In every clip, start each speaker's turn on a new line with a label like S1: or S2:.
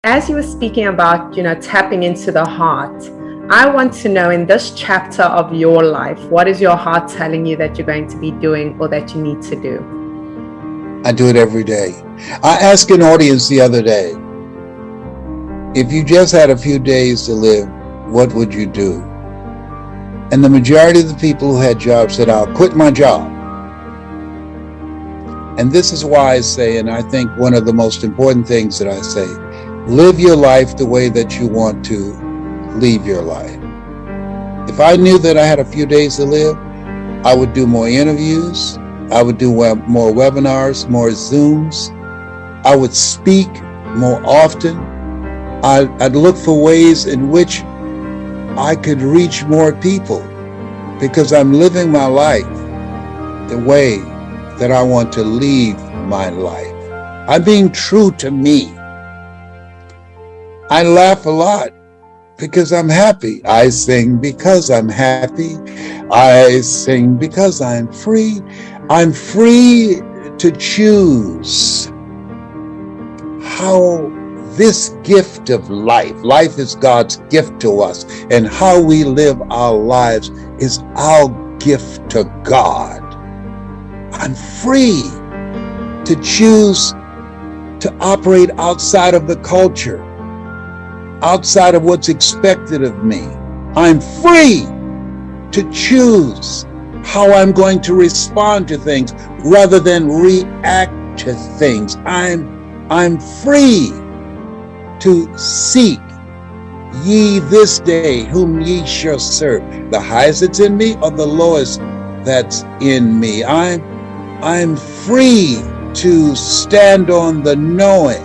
S1: As you were speaking about, tapping into the heart, I want to know in this chapter of your life, what is your heart telling you that you're going to be doing or that you need to do?
S2: I do it every day. I asked an audience the other day, if you just had a few days to live, what would you do? And the majority of the people who had jobs said, I'll quit my job. And this is why I say, and I think one of the most important things that I say, live your life the way that you want to leave your life. If I knew that I had a few days to live, I would do more interviews. I would do more webinars, more Zooms. I would speak more often. I'd look for ways in which I could reach more people because I'm living my life the way that I want to leave my life. I'm being true to me. I laugh a lot because I'm happy. I sing because I'm happy. I sing because I'm free. I'm free to choose how this gift of life is God's gift to us, and how we live our lives is our gift to God. I'm free to choose to operate outside of the culture, outside of what's expected of me. I'm free to choose how I'm going to respond to things rather than react to things. I'm free to seek ye this day whom ye shall serve, the highest that's in me or the lowest that's in me. I'm free to stand on the knowing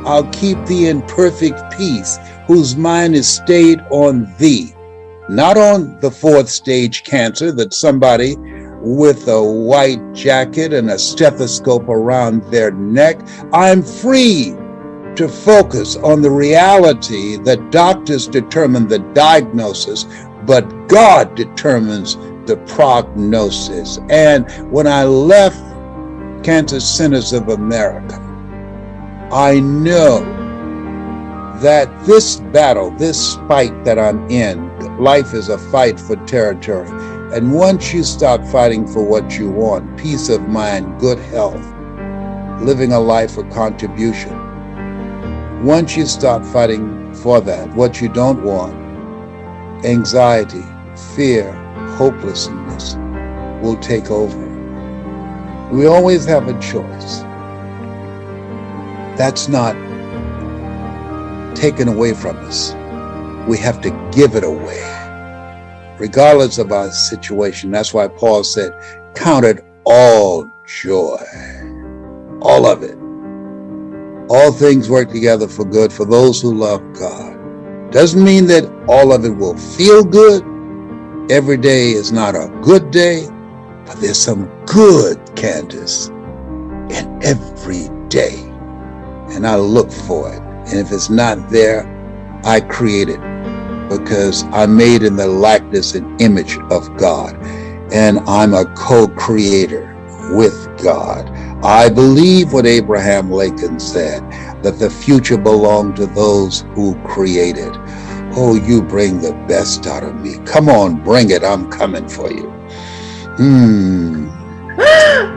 S2: I'll keep thee in perfect peace, whose mind is stayed on thee, not on the fourth stage cancer that somebody with a white jacket and a stethoscope around their neck. I'm free to focus on the reality that doctors determine the diagnosis, but God determines the prognosis. And when I left Cancer Centers of America, I know that this battle, this fight that I'm in, life is a fight for territory. And once you start fighting for what you want, peace of mind, good health, living a life of contribution, once you start fighting for that, what you don't want, anxiety, fear, hopelessness will take over. We always have a choice. That's not taken away from us. We have to give it away, regardless of our situation. That's why Paul said, count it all joy, all of it. All things work together for good for those who love God. Doesn't mean that all of it will feel good. Every day is not a good day, but there's some good, Candace, in every day. And I look for it. And if it's not there, I create it, because I'm made in the likeness and image of God. And I'm a co-creator with God. I believe what Abraham Lincoln said, that the future belonged to those who created. Oh, you bring the best out of me. Come on, bring it. I'm coming for you.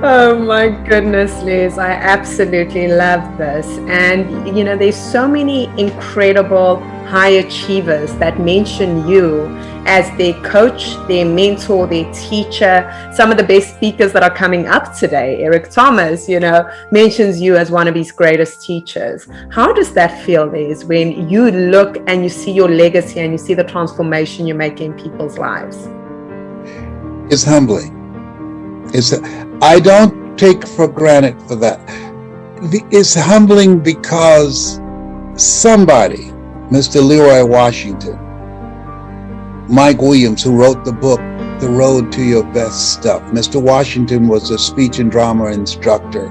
S1: Oh my goodness, Liz, I absolutely love this. And there's so many incredible high achievers that mention you as their coach, their mentor, their teacher. Some of the best speakers that are coming up today, Eric Thomas, mentions you as one of his greatest teachers. How does that feel, Liz, when you look and you see your legacy and you see the transformation you make in people's lives?
S2: It's humbling. I don't take for granted for that. It's humbling because somebody, Mr. Leroy Washington, Mike Williams, who wrote the book, The Road to Your Best Stuff. Mr. Washington was a speech and drama instructor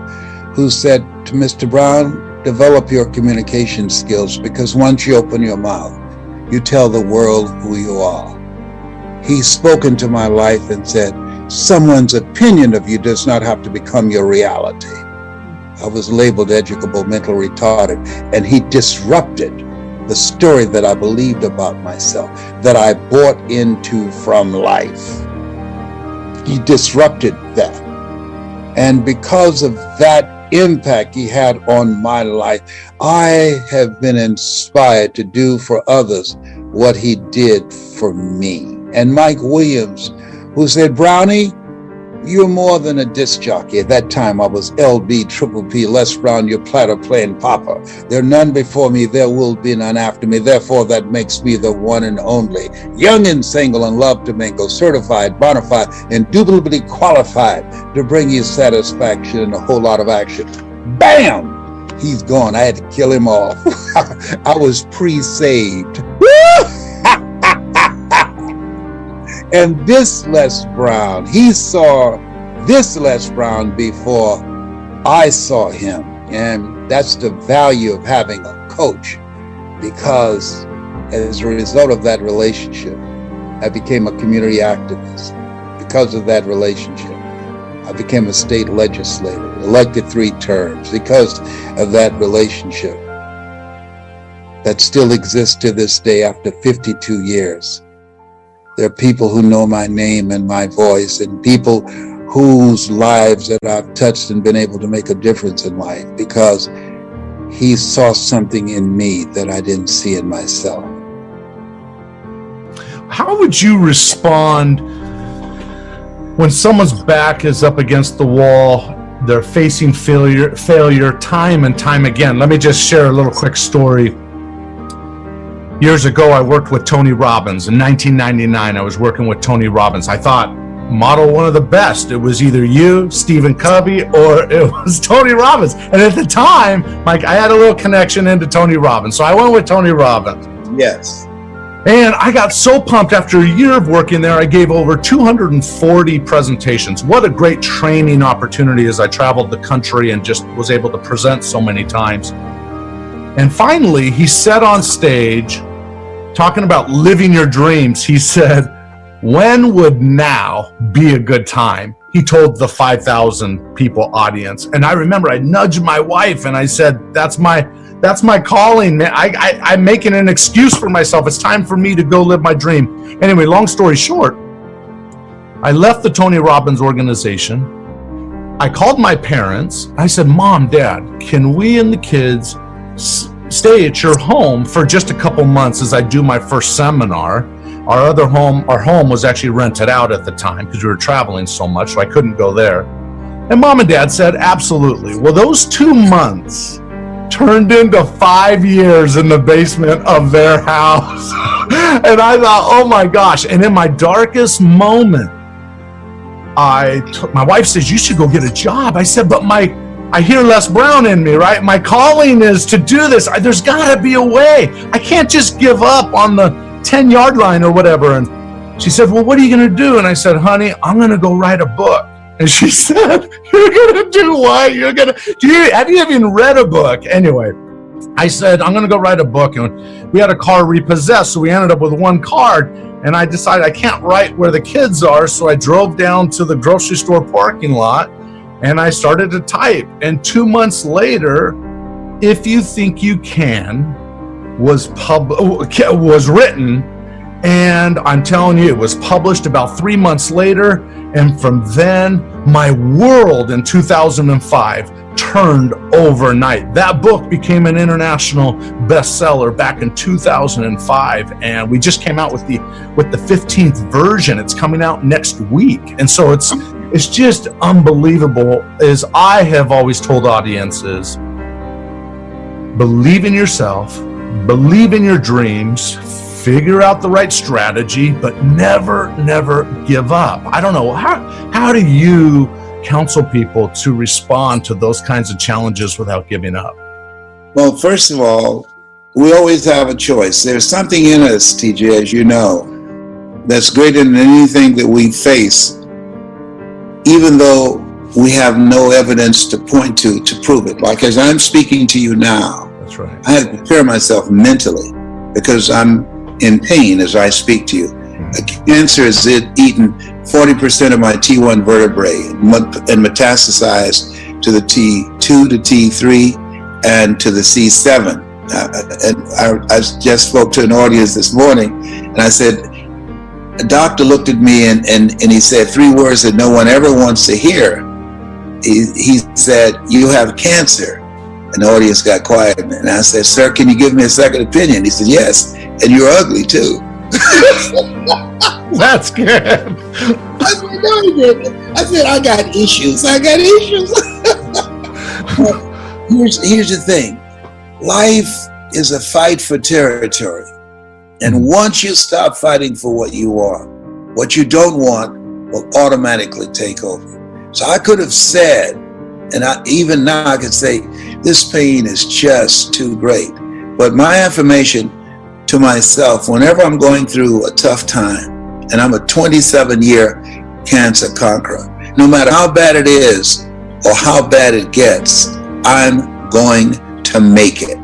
S2: who said to Mr. Brown, develop your communication skills, because once you open your mouth, you tell the world who you are. He spoke into my life and said, someone's opinion of you does not have to become your reality. I was labeled educable mental retarded, and he disrupted the story that I believed about myself, that I bought into from life. He disrupted that. And because of that impact he had on my life, I have been inspired to do for others what he did for me. And Mike Williams, who said, Brownie, you're more than a disc jockey. At that time, I was LB, Triple P, Les Brown, your platter playing Papa. There are none before me, there will be none after me. Therefore, that makes me the one and only. Young and single and love to mingle, certified, bona fide, indubitably qualified to bring you satisfaction and a whole lot of action. Bam! He's gone. I had to kill him off. I was pre-saved. And this Les Brown, he saw this Les Brown before I saw him. And that's the value of having a coach, because as a result of that relationship, I became a community activist. Because of that relationship, I became a state legislator, elected 3 terms. Because of that relationship that still exists to this day after 52 years. There are people who know my name and my voice, and people whose lives that I've touched and been able to make a difference in life, because he saw something in me that I didn't see in myself.
S3: How would you respond when someone's back is up against the wall, they're facing failure time and time again? Let me just share a little quick story. Years ago, I worked with Tony Robbins. In 1999, I was working with Tony Robbins. I thought, model one of the best. It was either you, Stephen Covey, or it was Tony Robbins. And at the time, Mike, I had a little connection into Tony Robbins. So I went with Tony Robbins.
S2: Yes.
S3: And I got so pumped after a year of working there. I gave over 240 presentations. What a great training opportunity as I traveled the country and just was able to present so many times. And finally, he said on stage, talking about living your dreams, he said, when would now be a good time? He told the 5,000 people audience. And I remember I nudged my wife and I said, that's my calling, man. I'm making an excuse for myself. It's time for me to go live my dream. Anyway, long story short, I left the Tony Robbins organization. I called my parents. I said, Mom, Dad, can we and the kids stay at your home for just a couple months as I do my first seminar? Our home was actually rented out at the time because we were traveling so much, so I couldn't go there. And Mom and Dad said, absolutely. Well, those 2 months turned into 5 years in the basement of their house. And I thought, oh my gosh. And in my darkest moment, my wife says, you should go get a job. I said, but I hear Les Brown in me, right? My calling is to do this. There's got to be a way. I can't just give up on the 10-yard line or whatever. And she said, well, what are you going to do? And I said, honey, I'm going to go write a book. And she said, you're going to do what? Have you even read a book? Anyway, I said, I'm going to go write a book. And we had a car repossessed, so we ended up with one card. And I decided I can't write where the kids are, so I drove down to the grocery store parking lot and I started to type. And 2 months later, If You Think You Can was written, and I'm telling you, it was published about 3 months later. And from then, my world in 2005 turned overnight. That book became an international bestseller back in 2005, and we just came out with the 15th version. It's coming out next week, and so it's just unbelievable. As I have always told audiences, believe in yourself, believe in your dreams, figure out the right strategy, but never give up. I don't know, how do you counsel people to respond to those kinds of challenges without giving up?
S2: Well, first of all, we always have a choice. There's something in us, TJ, as you know, that's greater than anything that we face, even though we have no evidence to point to prove it. Like as I'm speaking to you now,
S3: that's right.
S2: I have to prepare myself mentally because I'm in pain as I speak to you. Cancer has eaten 40% of my T1 vertebrae and metastasized to the T2 to T3 and to the C7. And I just spoke to an audience this morning, and I said, a doctor looked at me and he said 3 words that no one ever wants to hear. He said, "You have cancer." And the audience got quiet. And I said, "Sir, can you give me a second opinion?" He said, "Yes, and you're ugly too."
S3: That's good.
S2: I said, "No, he didn't." I said, I got issues. Here's the thing. Life is a fight for territory. And once you stop fighting for what you want, what you don't want will automatically take over. So I could have said, and even now I could say, this pain is just too great. But my affirmation to myself, whenever I'm going through a tough time, and I'm a 27-year cancer conqueror, no matter how bad it is or how bad it gets, I'm going to make it.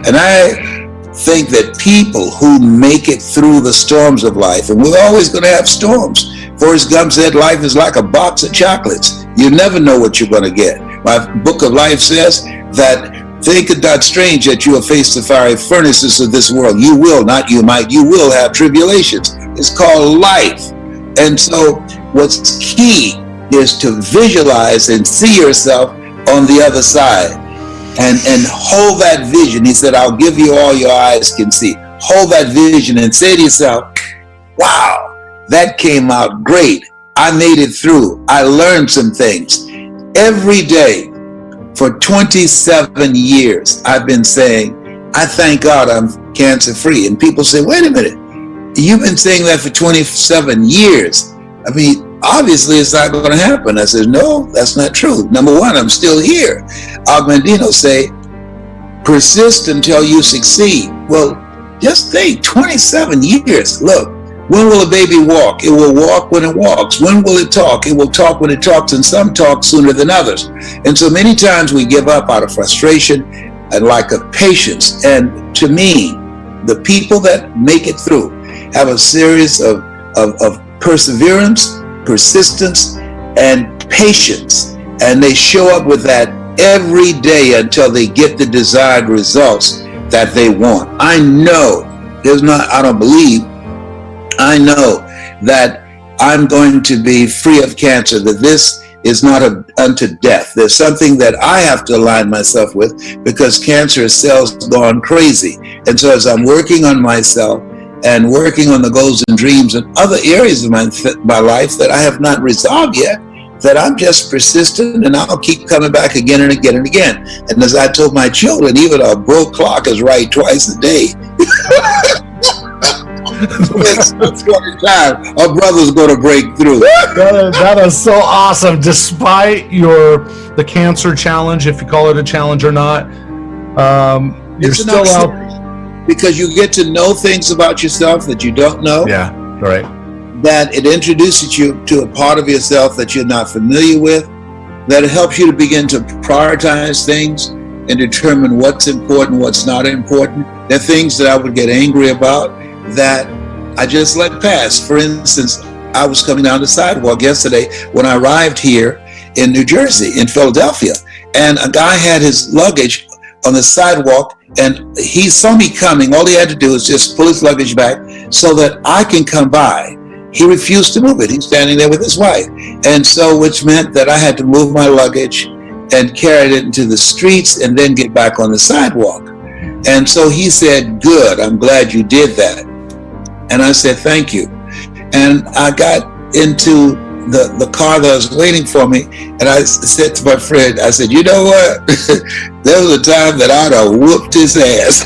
S2: And I think that people who make it through the storms of life, and we're always going to have storms. Forrest Gump said life is like a box of chocolates. You never know what you're going to get. My book of life says that think it not strange that you will face the fiery furnaces of this world. You will, not you might, you will have tribulations. It's called life. And so what's key is to visualize and see yourself on the other side. And hold that vision. He said, I'll give you all your eyes can see. Hold that vision and say to yourself, wow, that came out great. I made it through. I learned some things. Every day for 27 years, I've been saying, I thank God I'm cancer free. And people say, wait a minute, you've been saying that for 27 years. I mean, obviously it's not going to happen. I said, no, that's not true. Number one, I'm still here. Og Mandino say, persist until you succeed. Well, just think, 27 years. Look, when will a baby walk? It will walk when it walks. When will it talk? It will talk when it talks, and some talk sooner than others. And so many times we give up out of frustration and lack of patience. And to me, the people that make it through have a series of perseverance, persistence, and patience. And they show up with that every day until they get the desired results that they want. I know, I don't believe, I know that I'm going to be free of cancer, that this is not unto death. There's something that I have to align myself with because cancerous cells gone crazy. And so as I'm working on myself and working on the goals and dreams and other areas of my life that I have not resolved yet, that I'm just persistent and I'll keep coming back again and again and again. And as I told my children, even a broke clock is right twice a day. It's going to time. Our brother's going to break through.
S3: That is so awesome. Despite the cancer challenge, if you call it a challenge or not, you're still out.
S2: Because you get to know things about yourself that you don't know.
S3: Yeah, right.
S2: That it introduces you to a part of yourself that you're not familiar with, that it helps you to begin to prioritize things and determine what's important, what's not important. There are things that I would get angry about that I just let pass. For instance, I was coming down the sidewalk yesterday when I arrived here in New Jersey, in Philadelphia, and a guy had his luggage on the sidewalk, and he saw me coming. All he had to do was just pull his luggage back so that I can come by. He refused to move it. He's standing there with his wife. And so, which meant that I had to move my luggage and carry it into the streets and then get back on the sidewalk. And so he said, good, I'm glad you did that. And I said, thank you. And I got into the car that was waiting for me, and I said to my friend, I said, you know what? There was a time that I'd have whooped his ass.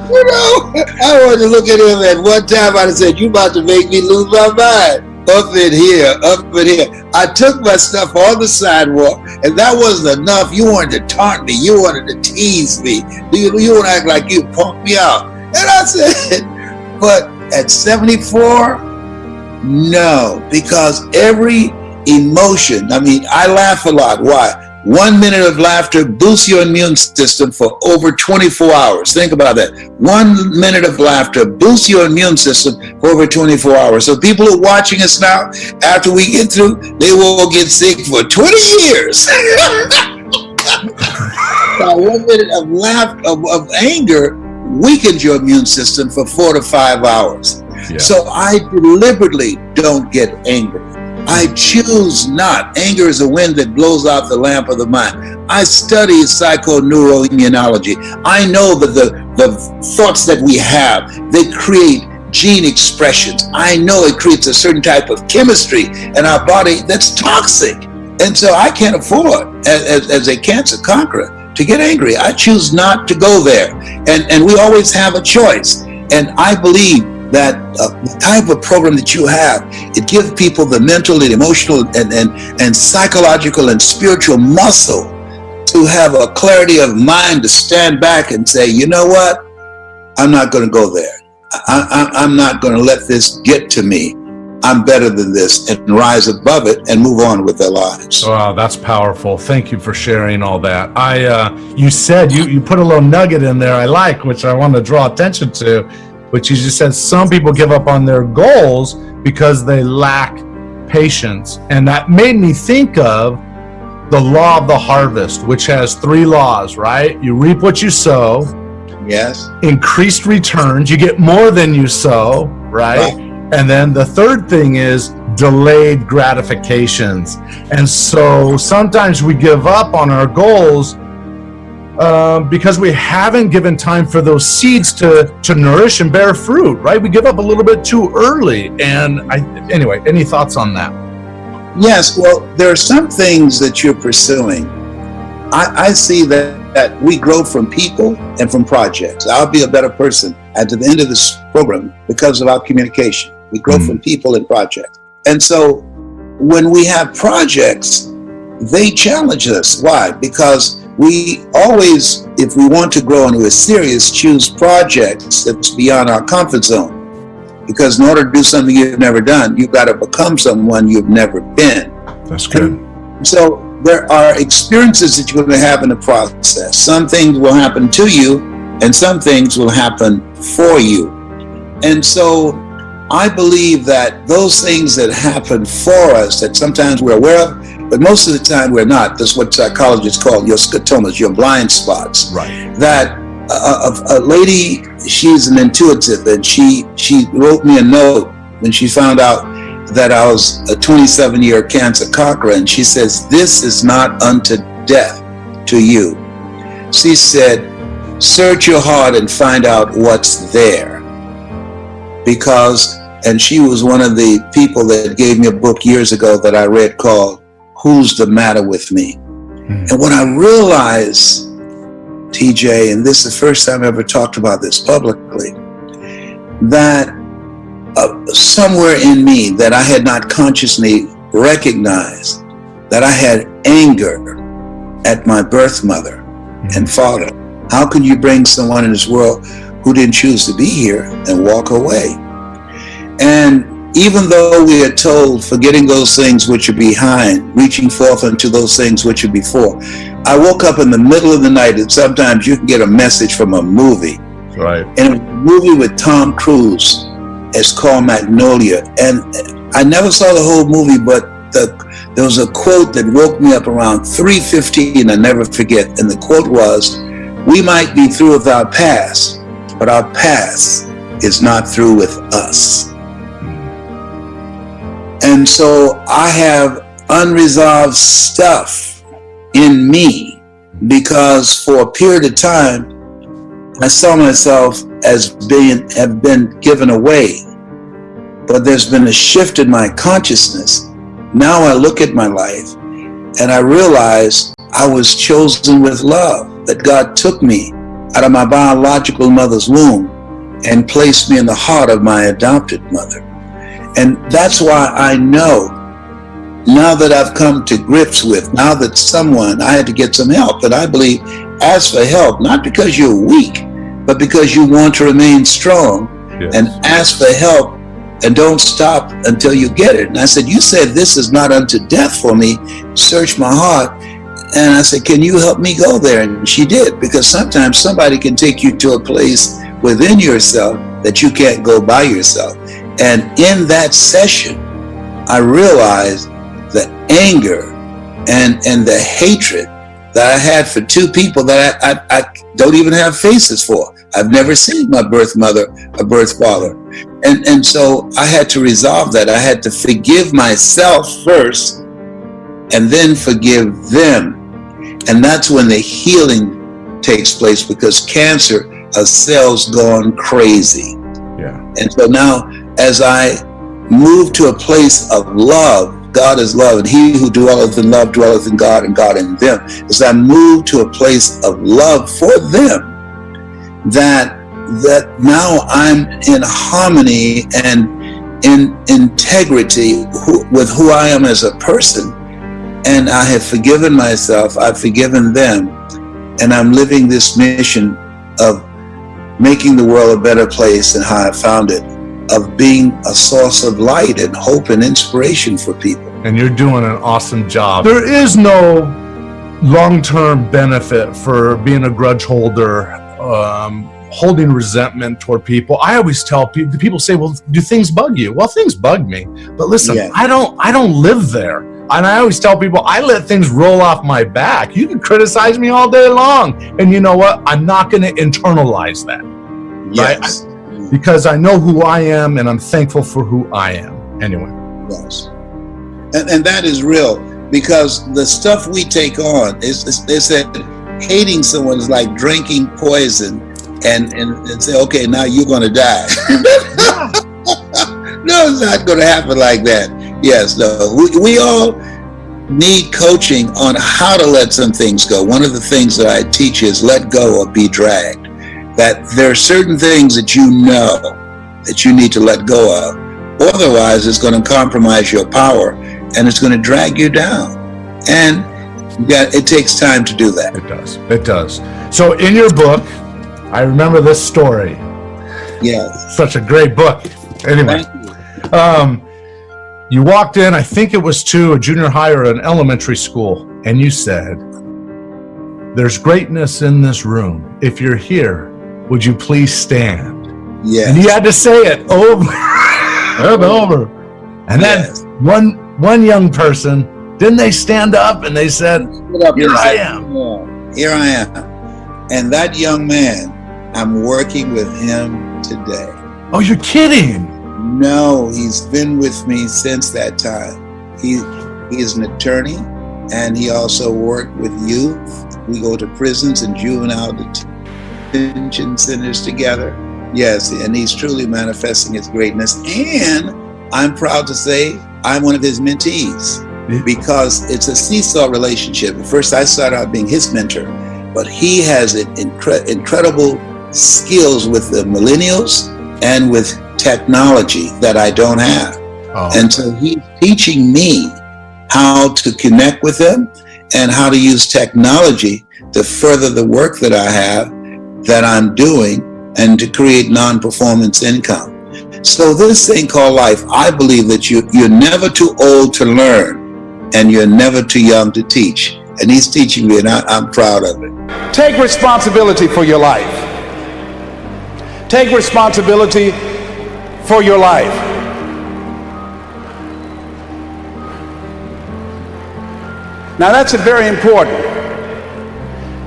S2: You know, I wanted to look at him at one time. I said, you about to make me lose my mind. Up in here, up in here. I took my stuff on the sidewalk, and that wasn't enough. You wanted to taunt me. You wanted to tease me. You want to act like you punked me out. And I said, but at 74, no, because every emotion, I mean, I laugh a lot. Why? 1 minute of laughter boosts your immune system for over 24 hours. Think about that. 1 minute of laughter boosts your immune system for over 24 hours. So people who are watching us now, after we get through, they will get sick for 20 years. 1 minute of of anger weakens your immune system for 4 to 5 hours. Yeah. So I deliberately don't get angry. I choose not. Anger is a wind that blows out the lamp of the mind. I study psychoneuroimmunology. I know that the thoughts that we have, they create gene expressions. I know it creates a certain type of chemistry in our body that's toxic. And so I can't afford, as a cancer conqueror, to get angry. I choose not to go there. And we always have a choice. And I believe that the type of program that you have, it gives people the mental and emotional and psychological and spiritual muscle to have a clarity of mind to stand back and say, you know what? I'm not going to go there. I'm not going to let this get to me. I'm better than this, and rise above it and move on with their lives.
S3: Wow, that's powerful. Thank you for sharing all that. You said, you put a little nugget in there I like, which I want to draw attention to, which you just said some people give up on their goals because they lack patience. And that made me think of the law of the harvest, which has 3 laws, right? You reap what you sow.
S2: Yes.
S3: Increased returns. You get more than you sow, right? And then the third thing is delayed gratifications. And so sometimes we give up on our goals because we haven't given time for those seeds to nourish and bear fruit, right? We give up a little bit too early. And anyway, any thoughts on that?
S2: Yes, well, there are some things that you're pursuing. I see that we grow from people and from projects. I'll be a better person at the end of this program because of our communication. We grow from people and projects. And so when we have projects, they challenge us. Why? Because we always, if we want to grow and we're serious, choose projects that's beyond our comfort zone. Because in order to do something you've never done, you've got to become someone you've never been.
S3: That's good.
S2: And so there are experiences that you're going to have in the process. Some things will happen to you, and some things will happen for you. And so I believe that those things that happen for us that sometimes we're aware of, but most of the time we're not. That's what psychologists call your scotomas, your blind spots.
S3: Right.
S2: That a lady, she's an intuitive, and she wrote me a note when she found out that I was a 27-year cancer conqueror, and she says, "This is not unto death to you." She said, "Search your heart and find out what's there." And she was one of the people that gave me a book years ago that I read called Who's the Matter with Me? And when I realized, TJ, and this is the first time I ever talked about this publicly, that somewhere in me that I had not consciously recognized that I had anger at my birth mother and father. How can you bring someone in this world who didn't choose to be here and walk away? And even though we are told, forgetting those things which are behind, reaching forth unto those things which are before, I woke up in the middle of the night, and sometimes you can get a message from a movie.
S3: Right.
S2: And a movie with Tom Cruise, it's called Magnolia. And I never saw the whole movie, but there was a quote that woke me up around 3:50, and I never forget. And the quote was, "We might be through with our past, but our past is not through with us." And so I have unresolved stuff in me because for a period of time, I saw myself as have been given away. But there's been a shift in my consciousness. Now I look at my life and I realize I was chosen with love, that God took me out of my biological mother's womb and placed me in the heart of my adopted mother. And that's why I know, now that I've come to grips with, now that I had to get some help, and I believe, ask for help, not because you're weak, but because you want to remain strong. Yes. And ask for help and don't stop until you get it. And I said, "You said this is not unto death for me. Search my heart." And I said, can you help me go there? And she did, because sometimes somebody can take you to a place within yourself that you can't go by yourself. And in that session, I realized the anger and the hatred that I had for two people that I don't even have faces for. I've never seen my birth mother or birth father. And so I had to resolve that. I had to forgive myself first and then forgive them. And that's when the healing takes place, because cancer are cells gone crazy.
S3: Yeah.
S2: And so now, as I move to a place of love, God is love, and he who dwelleth in love dwelleth in God, and God in them. As I move to a place of love for them, that now I'm in harmony and in integrity with who I am as a person. And I have forgiven myself, I've forgiven them, and I'm living this mission of making the world a better place than how I found it, of being a source of light and hope and inspiration for people.
S3: And you're doing an awesome job. There is no long-term benefit for being a grudge holder, holding resentment toward people. I always tell people say, well, do things bug you? Well, things bug me, but listen, yeah. I don't live there. And I always tell people, I let things roll off my back. You can criticize me all day long, and you know what? I'm not going to internalize that.
S2: Yes.
S3: Right? Because I know who I am, and I'm thankful for who I am. Anyway.
S2: Yes. And that is real, because the stuff we take on is they said hating someone is like drinking poison and say, okay, now you're going to die. No, it's not going to happen like that. Yes, no. We all need coaching on how to let some things go. One of the things that I teach is let go or be dragged. That there are certain things that you know that you need to let go of. Otherwise, it's going to compromise your power and it's going to drag you down. And it takes time to do that.
S3: It does. It does. So in your book, I remember this story.
S2: Yes.
S3: Such a great book. Anyway.
S2: Thank you.
S3: You walked in, I think it was to a junior high or an elementary school, and you said, there's greatness in this room. If you're here, would you please stand?
S2: Yes.
S3: And you had to say it over and over. And then one young person, didn't they stand up and they said, here I am.
S2: Here I am. And that young man, I'm working with him today.
S3: Oh, you're kidding.
S2: No, he's been with me since that time. He is an attorney, and he also worked with youth. We go to prisons and juvenile detention centers together. Yes, and he's truly manifesting his greatness. And I'm proud to say I'm one of his mentees, because it's a seesaw relationship. At first, I started out being his mentor, but he has incredible skills with the millennials and with technology that I don't have. Oh. And so he's teaching me how to connect with them and how to use technology to further the work that I have, that I'm doing, and to create non-performance income. So this thing called life, I believe that you're never too old to learn, and you're never too young to teach. And he's teaching me, and I'm proud of it.
S4: Take responsibility for your life. Take responsibility for your life. Now that's very important.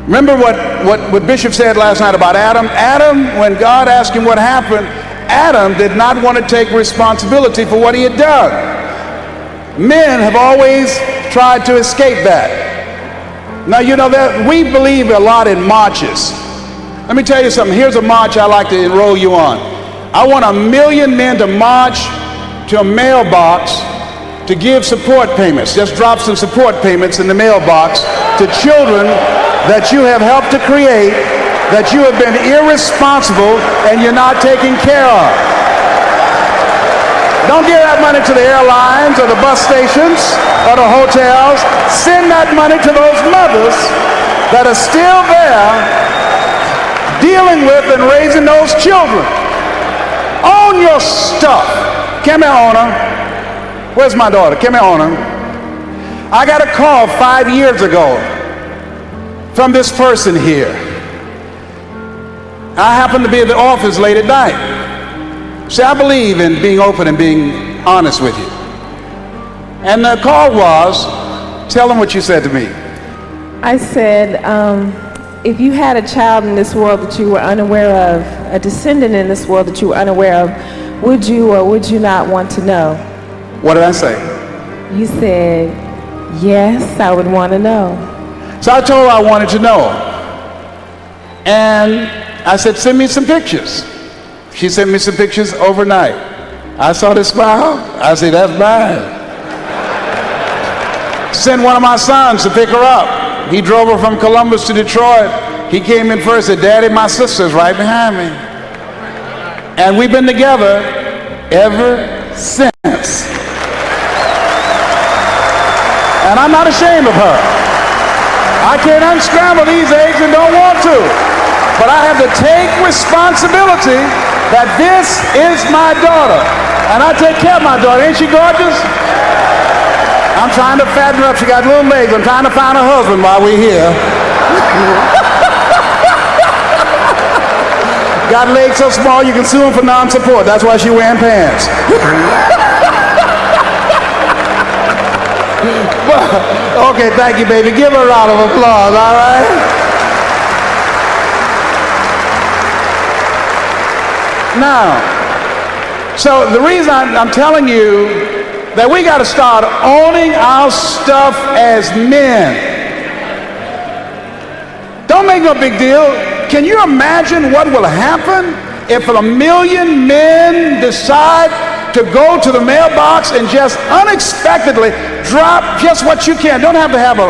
S4: Remember what Bishop said last night about Adam? Adam, when God asked him what happened, Adam did not want to take responsibility for what he had done. Men have always tried to escape that. Now, you know that we believe a lot in marches. Let me tell you something. Here's a march I like to enroll you on. I want 1 million men to march to a mailbox to give support payments. Just drop some support payments in the mailbox to children that you have helped to create, that you have been irresponsible and you're not taking care of. Don't give that money to the airlines or the bus stations or the hotels. Send that money to those mothers that are still there dealing with and raising those children. Own your stuff. Come here, owner. Where's my daughter? Come here, owner. I got a call 5 years ago from this person here. I happened to be at the office late at night. See, I believe in being open and being honest with you. And the call was, tell them what you said to me.
S5: I said, if you had a child in this world that you were unaware of, a descendant in this world that you were unaware of, would you or would you not want to know?
S4: What did I say?
S5: You said, yes, I would want to know.
S4: So I told her I wanted to know. And I said, send me some pictures. She sent me some pictures overnight. I saw this smile. I said, that's mine. Sent one of my sons to pick her up. He drove her from Columbus to Detroit. He came in first and said, Daddy, my sister's right behind me. And we've been together ever since. And I'm not ashamed of her. I can't unscramble these eggs and don't want to. But I have to take responsibility that this is my daughter. And I take care of my daughter. Ain't she gorgeous? I'm trying to fatten her up. She got little legs. I'm trying to find a husband while we're here. Got legs so small you can sue him for non-support. That's why she's wearing pants. Okay, thank you, baby. Give her a round of applause, all right? Now, so the reason I'm telling you that we got to start owning our stuff as men. Don't make no big deal. Can you imagine what will happen if 1 million men decide to go to the mailbox and just unexpectedly drop just what you can? Don't have to have a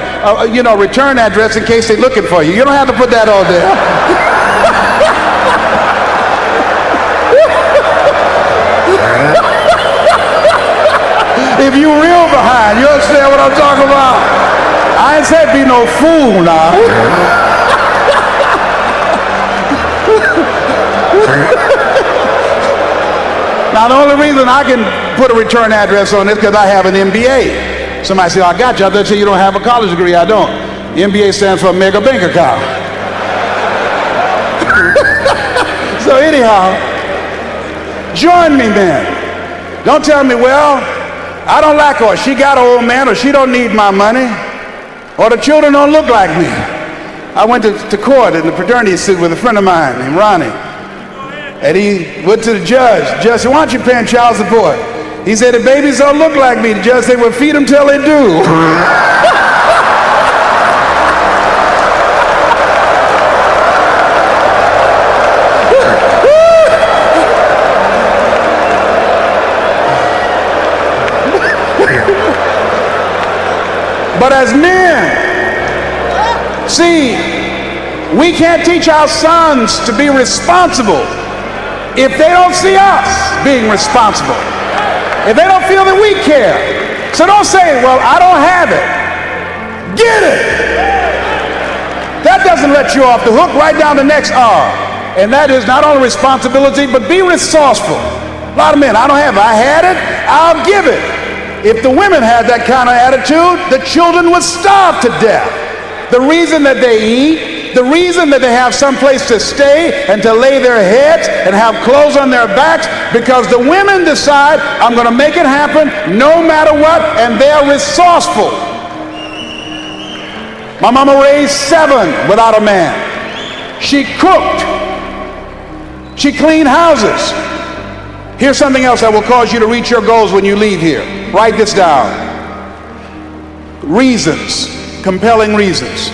S4: return address in case they're looking for you. You don't have to put that on there. If you real behind, you understand what I'm talking about? I ain't said be no fool now. Now, the only reason I can put a return address on this because I have an MBA. Somebody say, I got you. I say you don't have a college degree. I don't. The MBA stands for mega bank account. So anyhow, join me, man. Don't tell me, well, I don't like her. She got an old man, or she don't need my money, or the children don't look like me. I went to court in the fraternity suit with a friend of mine named Ronnie. And he went to the judge. The judge said, why aren't you paying child support? He said, the babies don't look like me. The judge said, well, feed them till they do. But as men, see, we can't teach our sons to be responsible if they don't see us being responsible, if they don't feel that we care. So don't say, well, I don't have it. Get it. That doesn't let you off the hook. Right down the next R. And that is not only responsibility, but be resourceful. A lot of men, I don't have it. I had it, I'll give it. If the women had that kind of attitude, the children would starve to death. The reason that they eat, the reason that they have some place to stay and to lay their heads and have clothes on their backs, because the women decide, I'm going to make it happen no matter what, and they're resourceful. My mama raised 7 without a man. She cooked. She cleaned houses. Here's something else that will cause you to reach your goals when you leave here. Write this down. Reasons, compelling reasons.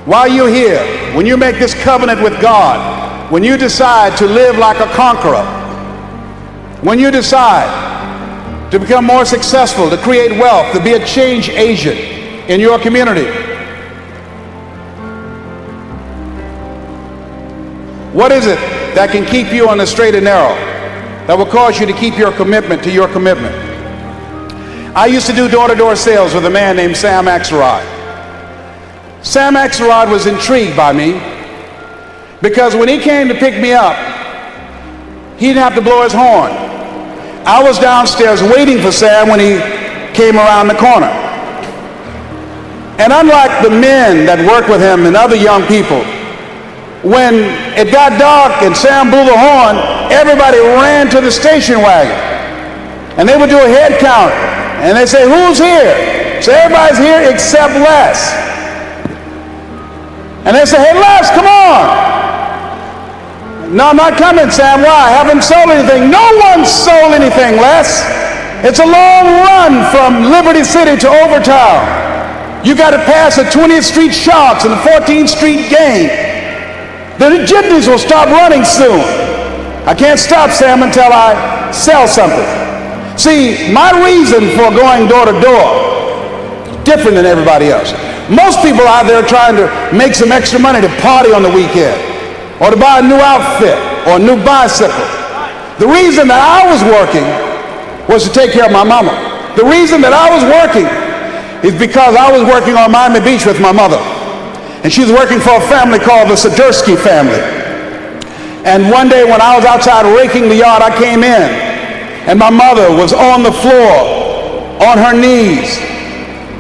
S4: While you're here, when you make this covenant with God, when you decide to live like a conqueror, when you decide to become more successful, to create wealth, to be a change agent in your community, what is it that can keep you on the straight and narrow, that will cause you to keep your commitment to your commitment? I used to do door-to-door sales with a man named Sam Axelrod. Sam Axelrod was intrigued by me because when he came to pick me up, he didn't have to blow his horn. I was downstairs waiting for Sam when he came around the corner. And unlike the men that work with him and other young people, when it got dark and Sam blew the horn, everybody ran to the station wagon. And they would do a head count. And they'd say, who's here? So everybody's here except Les. And they'd say, hey, Les, come on. No, I'm not coming, Sam. Why? I haven't sold anything. No one sold anything, Les. It's a long run from Liberty City to Overtown. You got to pass the 20th Street Sharks and the 14th Street Gang. The jitneys will stop running soon. I can't stop, Sam, until I sell something. See, my reason for going door to door is different than everybody else. Most people out there trying to make some extra money to party on the weekend, or to buy a new outfit or a new bicycle. The reason that I was working was to take care of my mama. The reason that I was working is because I was working on Miami Beach with my mother. And she was working for a family called the Swiderski family. And one day when I was outside raking the yard, I came in and my mother was on the floor, on her knees,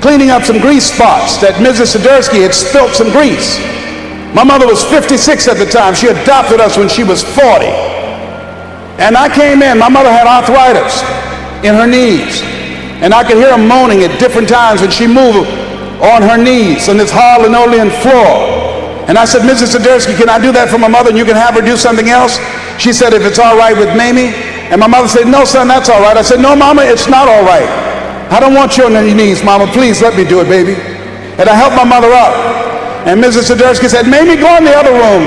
S4: cleaning up some grease spots that Mrs. Swiderski had spilt some grease. My mother was 56 at the time. She adopted us when she was 40. And I came in, my mother had arthritis in her knees. And I could hear her moaning at different times when she moved on her knees on this hard linoleum floor. And I said, Mrs. Swiderski, can I do that for my mother and you can have her do something else? She said, if it's all right with Mamie. And my mother said, no, son, that's all right. I said, no, Mama, it's not all right. I don't want you on your knees, Mama. Please let me do it, baby. And I helped my mother up. And Mrs. Swiderski said, Mamie, go in the other room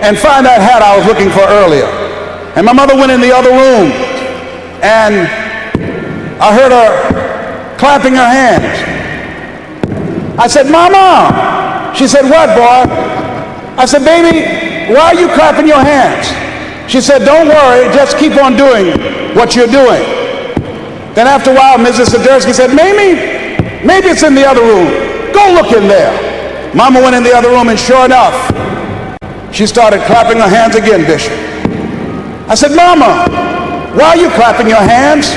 S4: and find that hat I was looking for earlier. And my mother went in the other room and I heard her clapping her hands. I said, Mama. She said, what, boy? I said, baby, why are you clapping your hands? She said, don't worry, just keep on doing what you're doing. Then after a while, Mrs. Swiderski said, maybe it's in the other room. Go look in there. Mama went in the other room, and sure enough, she started clapping her hands again, Bishop. I said, Mama, why are you clapping your hands?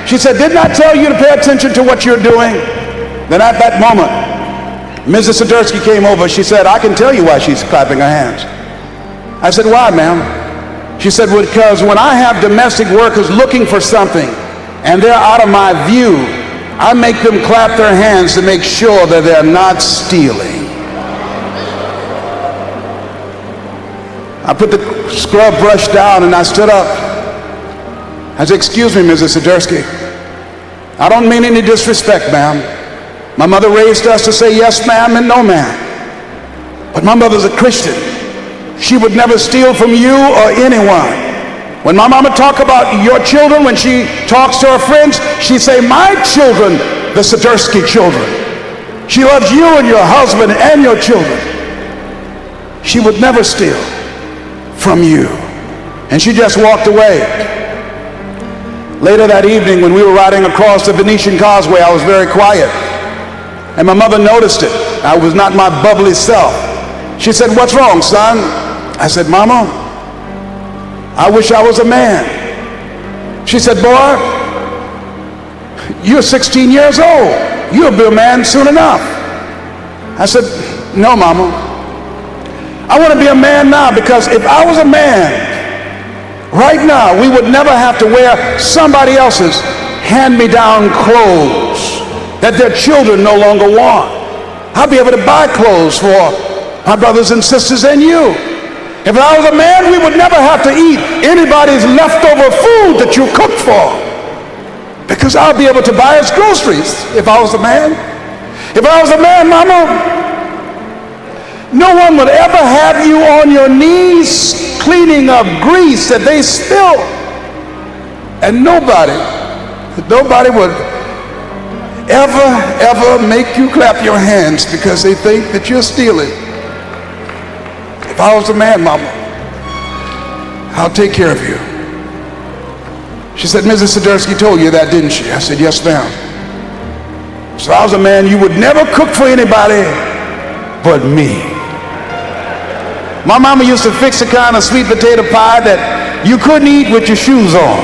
S4: She said, didn't I tell you to pay attention to what you're doing? Then at that moment, Mrs. Swiderski came over. She said, I can tell you why she's clapping her hands. I said, why, ma'am? She said, well, because when I have domestic workers looking for something and they're out of my view, I make them clap their hands to make sure that they're not stealing. I put the scrub brush down and I stood up. I said, excuse me, Mrs. Swiderski. I don't mean any disrespect, ma'am. My mother raised us to say yes, ma'am, and no, ma'am. But my mother's a Christian. She would never steal from you or anyone. When my mama talk about your children, when she talks to her friends, she say, my children, the Swiderski children. She loves you and your husband and your children. She would never steal from you. And she just walked away. Later that evening, when we were riding across the Venetian Causeway, I was very quiet. And my mother noticed it. I was not my bubbly self. She said, what's wrong, son? I said, Mama, I wish I was a man. She said, boy, you're 16 years old. You'll be a man soon enough. I said, no, Mama. I want to be a man now, because if I was a man, right now, we would never have to wear somebody else's hand-me-down clothes that their children no longer want. I'll be able to buy clothes for my brothers and sisters and you. If I was a man, we would never have to eat anybody's leftover food that you cooked for, because I'll be able to buy his groceries if I was a man. If I was a man, Mama, no one would ever have you on your knees cleaning up grease that they spill. And nobody would ever make you clap your hands because they think that you're stealing. If I was a man, Mama, I'll take care of you. She said, Mrs. Swiderski told you that, didn't she? I said, yes, ma'am. So if I was a man, you would never cook for anybody but me. My mama used to fix a kind of sweet potato pie that you couldn't eat with your shoes on.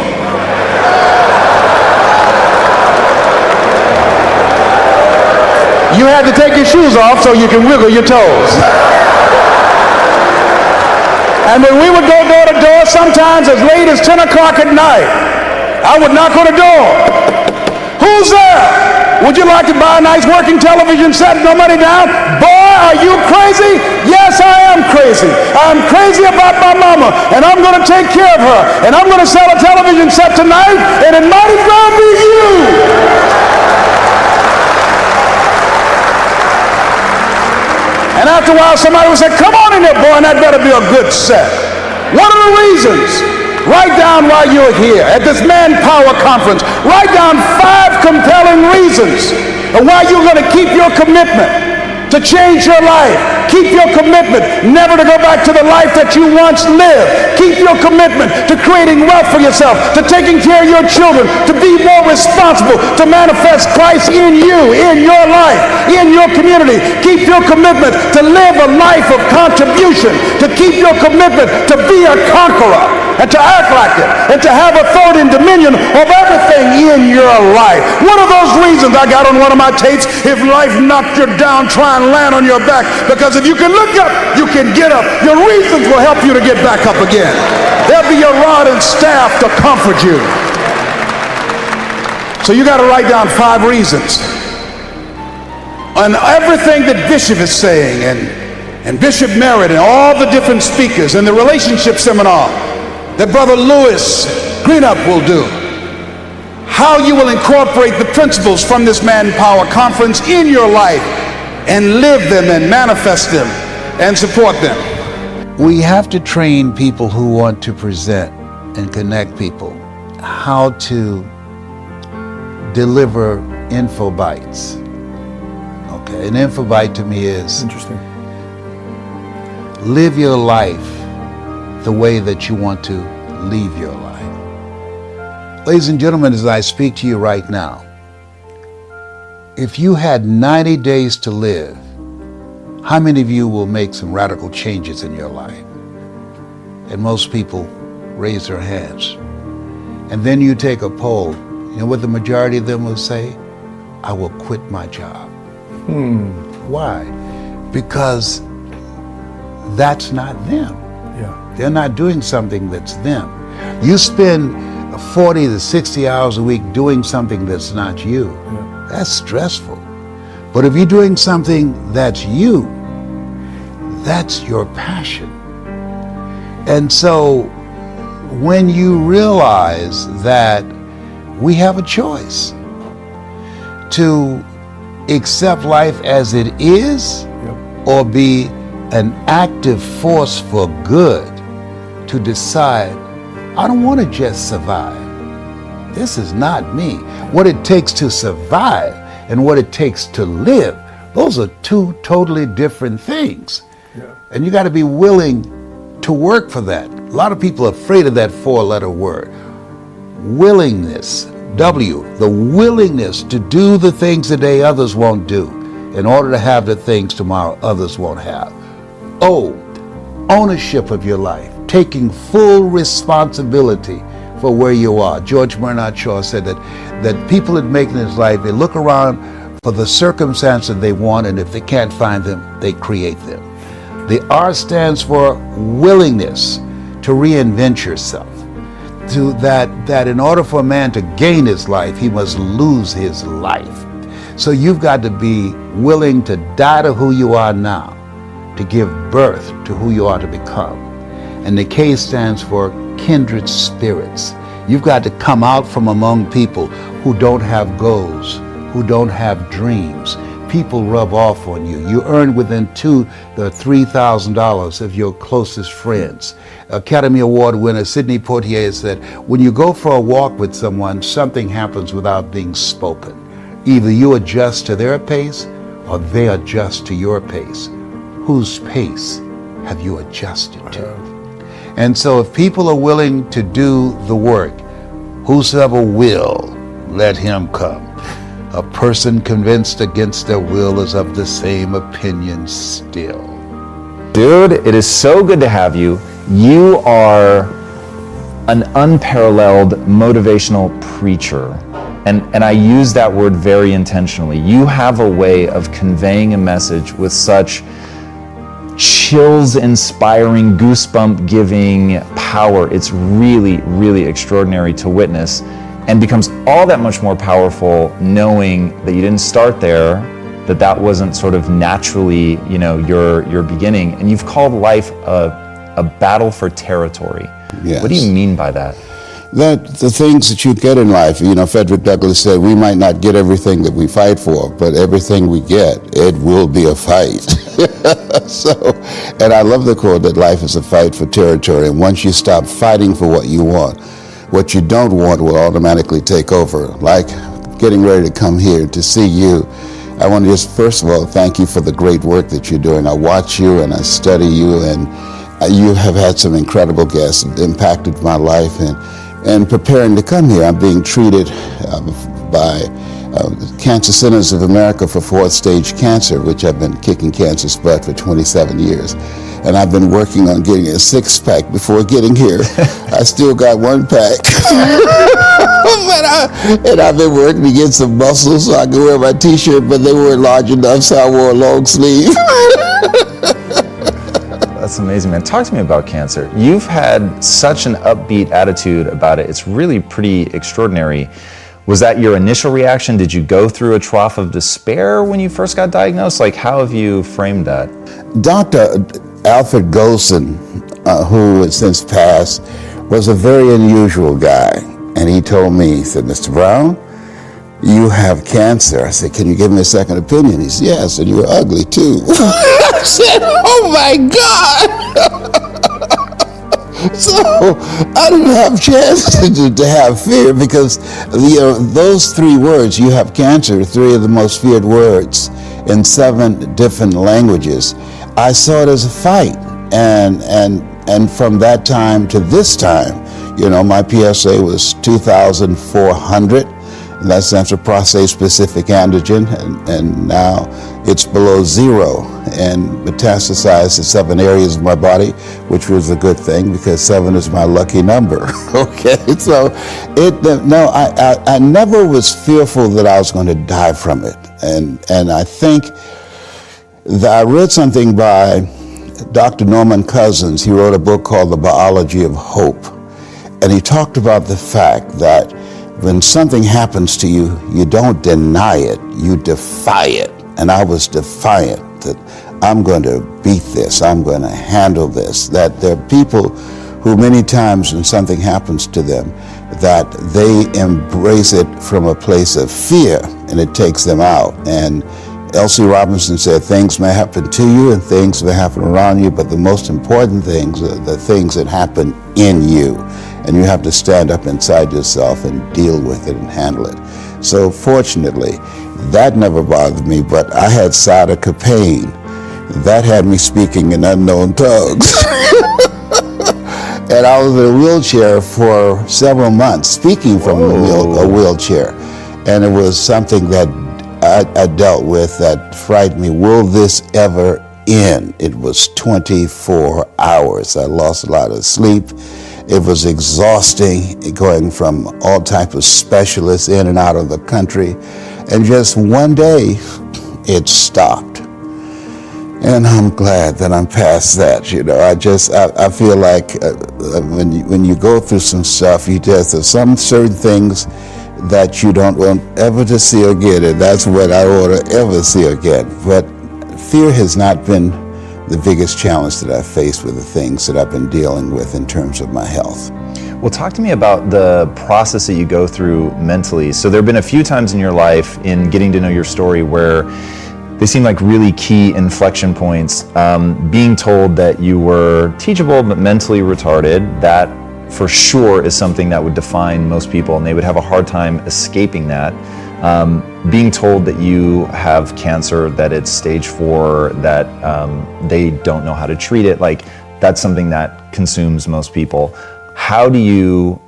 S4: You had to take your shoes off so you can wiggle your toes. And when we would go door to door, sometimes as late as 10 o'clock at night, I would knock on the door. Who's there? Would you like to buy a nice working television set? No money down? Boy, are you crazy? Yes, I am crazy. I'm crazy about my mama, and I'm going to take care of her. And I'm going to sell a television set tonight, and it might as well be you. And after a while, somebody would say, come on in there, boy, and that better be a good set. What are the reasons? Write down while you're here at this Manpower Conference. Write down 5 compelling reasons of why you're going to keep your commitment to change your life. Keep your commitment never to go back to the life that you once lived. Keep your commitment to creating wealth for yourself, to taking care of your children, to be more responsible, to manifest Christ in you, in your life, in your community. Keep your commitment to live a life of contribution, to keep your commitment to be a conqueror, and to act like it, and to have authority and dominion of everything in your life. What are those reasons? I got on one of my tapes, if life knocked you down, try and land on your back, because if you can look up, you can get up. Your reasons will help you to get back up again. They'll be your rod and staff to comfort you. So you got to write down 5 reasons. And everything that Bishop is saying, and Bishop Merritt, and all the different speakers, and the relationship seminar that Brother Lewis Greenup will do, how you will incorporate the principles from this Manpower Conference in your life and live them and manifest them and support them.
S2: We have to train people who want to present and connect people how to deliver info bites. Okay, an info bite to me is
S6: Interesting.
S2: live your life the way that you want to leave your life. Ladies and gentlemen, as I speak to you right now, if you had 90 days to live, how many of you will make some radical changes in your life? And most people raise their hands. And then you take a poll, you know what the majority of them will say? I will quit my job. Why? Because that's not them.
S6: Yeah.
S2: They're not doing something that's them. You spend 40 to 60 hours a week doing something that's not you.
S6: Yeah.
S2: That's stressful. But if you're doing something that's you, that's your passion. And so when you realize that we have a choice to accept life as it is, or be an active force for good, to decide, I don't want to just survive. This is not me. What it takes to survive and what it takes to live, those are 2 totally different things.
S6: Yeah.
S2: And you got to be willing to work for that. A lot of people are afraid of that 4-letter word. Willingness, W, the willingness to do the things today others won't do in order to have the things tomorrow others won't have. O, ownership of your life, taking full responsibility for where you are. George Bernard Shaw said that people that make it in his life, they look around for the circumstances they want, and if they can't find them, they create them. The R stands for willingness to reinvent yourself. To that in order for a man to gain his life, he must lose his life. So you've got to be willing to die to who you are now, to give birth to who you are to become. And the K stands for kindred spirits. You've got to come out from among people who don't have goals, who don't have dreams. People rub off on you. You earn within $2,000 to $3,000 of your closest friends. Academy Award winner Sidney Poitier said, when you go for a walk with someone, something happens without being spoken. Either you adjust to their pace or they adjust to your pace. Whose pace have you adjusted to? And so if people are willing to do the work, whosoever will, let him come. A person convinced against their will is of the same opinion still.
S7: Dude, it is so good to have you. You are an unparalleled motivational preacher. And I use that word very intentionally. You have a way of conveying a message with such chills inspiring, goosebump giving power. It's really, really extraordinary to witness, and becomes all that much more powerful knowing that you didn't start there, that wasn't sort of naturally, your beginning. And you've called life a battle for territory.
S6: Yes.
S7: What do you mean by that?
S6: That the things that you get in life, Frederick Douglass said, we might not get everything that we fight for, but everything we get, it will be a fight. And I love the quote that life is a fight for territory. And once you stop fighting for what you want, what you don't want will automatically take over. Like getting ready to come here to see you, I want to just, first of all, thank you for the great work that you're doing. I watch you and I study you, and you have had some incredible guests that impacted my life. And preparing to come here, I'm being treated by Cancer Centers of America for fourth stage cancer, which I've been kicking cancer's butt for 27 years. And I've been working on getting a six-pack before getting here. I still got one pack. And I've been working to get some muscles so I can wear my t-shirt, but they weren't large enough, so I wore a long sleeve.
S7: That's amazing, man. Talk to me about cancer. You've had such an upbeat attitude about it. It's really pretty extraordinary. Was that your initial reaction? Did you go through a trough of despair when you first got diagnosed? Like, how have you framed that?
S6: Dr. Alfred Golson, who has since passed, was a very unusual guy. And he told me, he said, Mr. Brown, you have cancer. I said, can you give me a second opinion? He said, yes, and you're ugly too. I said, oh my God. So I didn't have a chance to have fear, because those three words, you have cancer, three of the most feared words in 7 different languages. I saw it as a fight. And from that time to this time, my PSA was 2,400. And that stands for prostate-specific antigen, and now it's below 0 and metastasized to 7 areas of my body, which was a good thing because 7 is my lucky number. Okay, so I never was fearful that I was going to die from it, and I think that I read something by Dr. Norman Cousins. He wrote a book called The Biology of Hope, and he talked about the fact that when something happens to you, you don't deny it, you defy it. And I was defiant that I'm going to beat this, I'm going to handle this. That there are people who many times when something happens to them, that they embrace it from a place of fear, and it takes them out. And L.C. Robinson said, things may happen to you and things may happen around you, but the most important things are the things that happen in you. And you have to stand up inside yourself and deal with it and handle it. So fortunately, that never bothered me, but I had sciatica pain. That had me speaking in unknown tongues. And I was in a wheelchair for several months, speaking from a wheelchair. And it was something that I dealt with that frightened me. Will this ever end? It was 24 hours. I lost a lot of sleep. It was exhausting, going from all type of specialists in and out of the country. And just one day, it stopped. And I'm glad that I'm past that. I feel like when you go through some stuff, there's some certain things that you don't want ever to see again, and that's what I want to ever see again. But fear has not been the biggest challenge that I've faced with the things that I've been dealing with in terms of my health.
S7: Well, talk to me about the process that you go through mentally. So there have been a few times in your life, in getting to know your story, where they seem like really key inflection points. Being told that you were teachable but mentally retarded, that for sure is something that would define most people, and they would have a hard time escaping that. Being told that you have cancer, that it's stage 4, that they don't know how to treat it, like that's something that consumes most people. How do you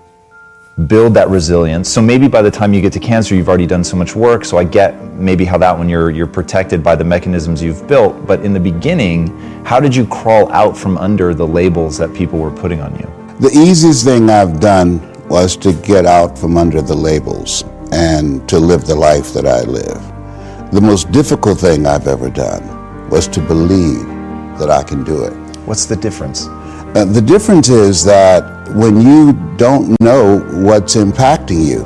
S7: build that resilience? So maybe by the time you get to cancer, you've already done so much work, so I get maybe how that one you're protected by the mechanisms you've built, but in the beginning, how did you crawl out from under the labels that people were putting on you?
S6: The easiest thing I've done was to get out from under the labels. and to live the life that I live. The most difficult thing I've ever done was to believe that I can do it.
S7: What's the difference?
S6: The difference is that when you don't know what's impacting you,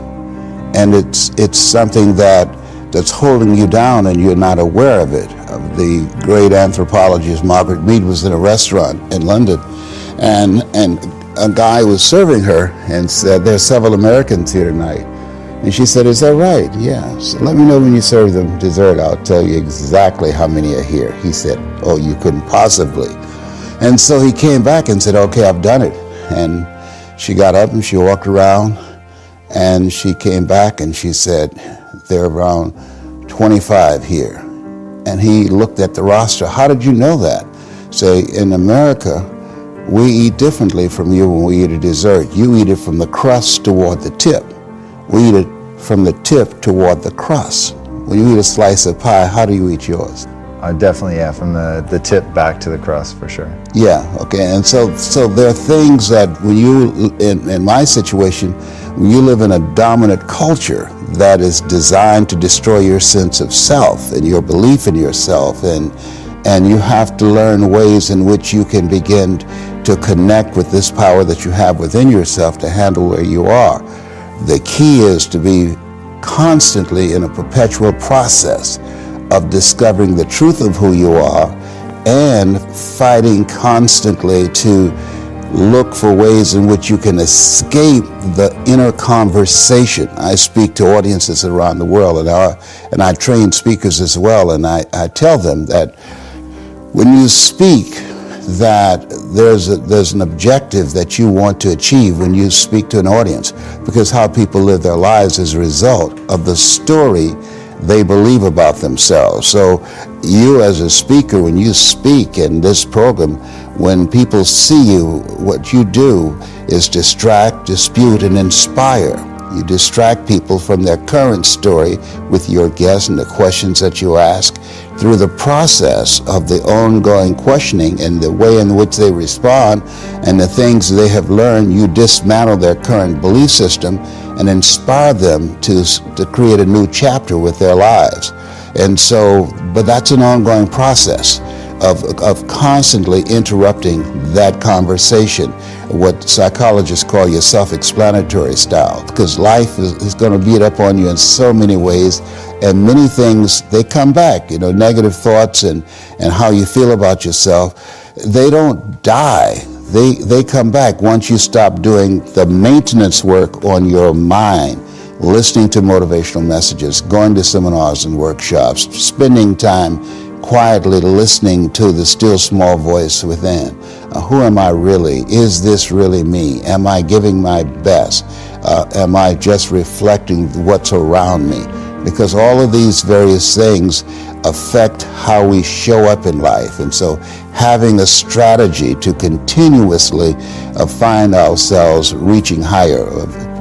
S6: and it's something that's holding you down and you're not aware of it. The great anthropologist Margaret Mead was in a restaurant in London, and a guy was serving her and said, "There's several Americans here tonight." And she said, "Is that right?" "Yeah." So let me know when you serve them dessert. I'll tell you exactly how many are here. He said, "Oh, you couldn't possibly." And so he came back and said, "Okay, I've done it." And she got up and she walked around, and she came back and she said, "There are around 25 here." And he looked at the roster. "How did you know that?" Say, "In America, we eat differently from you when we eat a dessert. You eat it from the crust toward the tip. We eat it from the tip toward the crust. When you eat a slice of pie, how do you eat yours?"
S7: Definitely, yeah, from the tip back to the crust, for sure.
S6: Yeah, okay, and so there are things that when you, in my situation, when you live in a dominant culture that is designed to destroy your sense of self and your belief in yourself, and you have to learn ways in which you can begin to connect with this power that you have within yourself to handle where you are. The key is to be constantly in a perpetual process of discovering the truth of who you are and fighting constantly to look for ways in which you can escape the inner conversation. I speak to audiences around the world, and I train speakers as well, and I tell them that when you speak, that there's an objective that you want to achieve when you speak to an audience, because how people live their lives is a result of the story they believe about themselves. So you as a speaker, when you speak in this program, when people see you, what you do is distract, dispute, and inspire. You distract people from their current story with your guests and the questions that you ask. Through the process of the ongoing questioning and the way in which they respond and the things they have learned, you dismantle their current belief system and inspire them to create a new chapter with their lives. And so, but that's an ongoing process of constantly interrupting that conversation, what psychologists call your self-explanatory style, because life is going to beat up on you in so many ways, and many things, they come back, negative thoughts and how you feel about yourself, they don't die. They come back once you stop doing the maintenance work on your mind, listening to motivational messages, going to seminars and workshops, spending time quietly listening to the still small voice within. Who am I really? Is this really me? Am I giving my best? Am I just reflecting what's around me? Because all of these various things affect how we show up in life. And so having a strategy to continuously find ourselves reaching higher.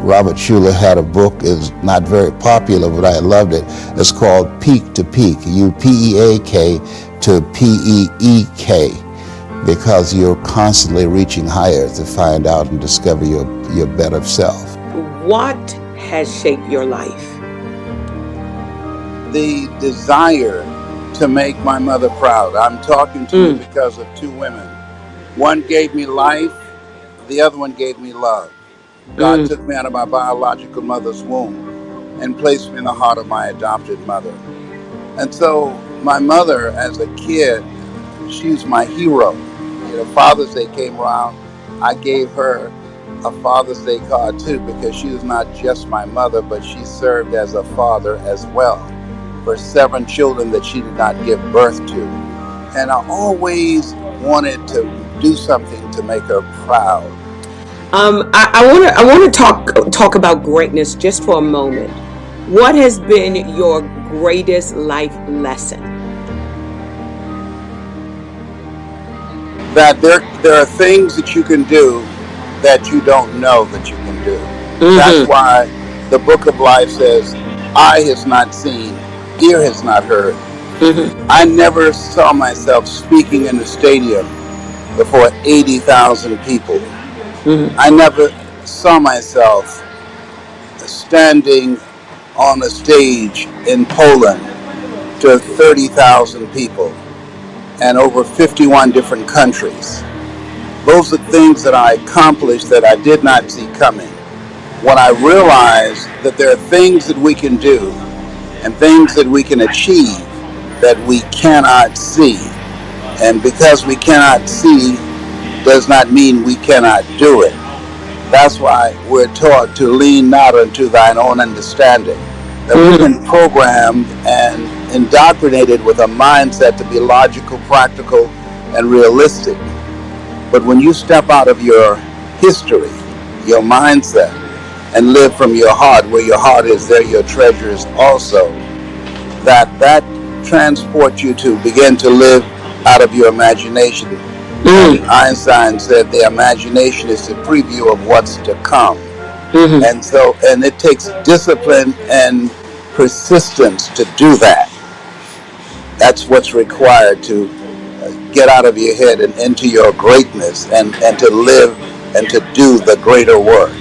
S6: Robert Schuller had a book, it's not very popular, but I loved it. It's called Peak to Peak, U-P-E-A-K to P-E-E-K, because you're constantly reaching higher to find out and discover your better self.
S8: What has shaped your life?
S2: The desire to make my mother proud. I'm talking to you because of two women. One gave me life, the other one gave me love. God took me out of my biological mother's womb and placed me in the heart of my adopted mother. And so my mother, as a kid, she's my hero. Father's Day came around, I gave her a Father's Day card too, because she was not just my mother, but she served as a father as well for 7 children that she did not give birth to. And I always wanted to do something to make her proud.
S8: I want to talk about greatness just for a moment. What has been your greatest life lesson?
S2: That there are things that you can do that you don't know that you can do. That's why the book of life says, eye has not seen, ear has not heard. I never saw myself speaking in a stadium before 80,000 people. I never saw myself standing on a stage in Poland to 30,000 people and over 51 different countries. Those are things that I accomplished that I did not see coming. When I realized that there are things that we can do and things that we can achieve that we cannot see. And because we cannot see does not mean we cannot do it. That's why we're taught to lean not unto thine own understanding. That we've been programmed and indoctrinated with a mindset to be logical, practical, and realistic. But when you step out of your history, your mindset, and live from your heart, where your heart is, there your treasure is also, that transports you to begin to live out of your imagination. Einstein said the imagination is the preview of what's to come. And it takes discipline and persistence to do that. That's what's required to get out of your head and into your greatness and to live and to do the greater work.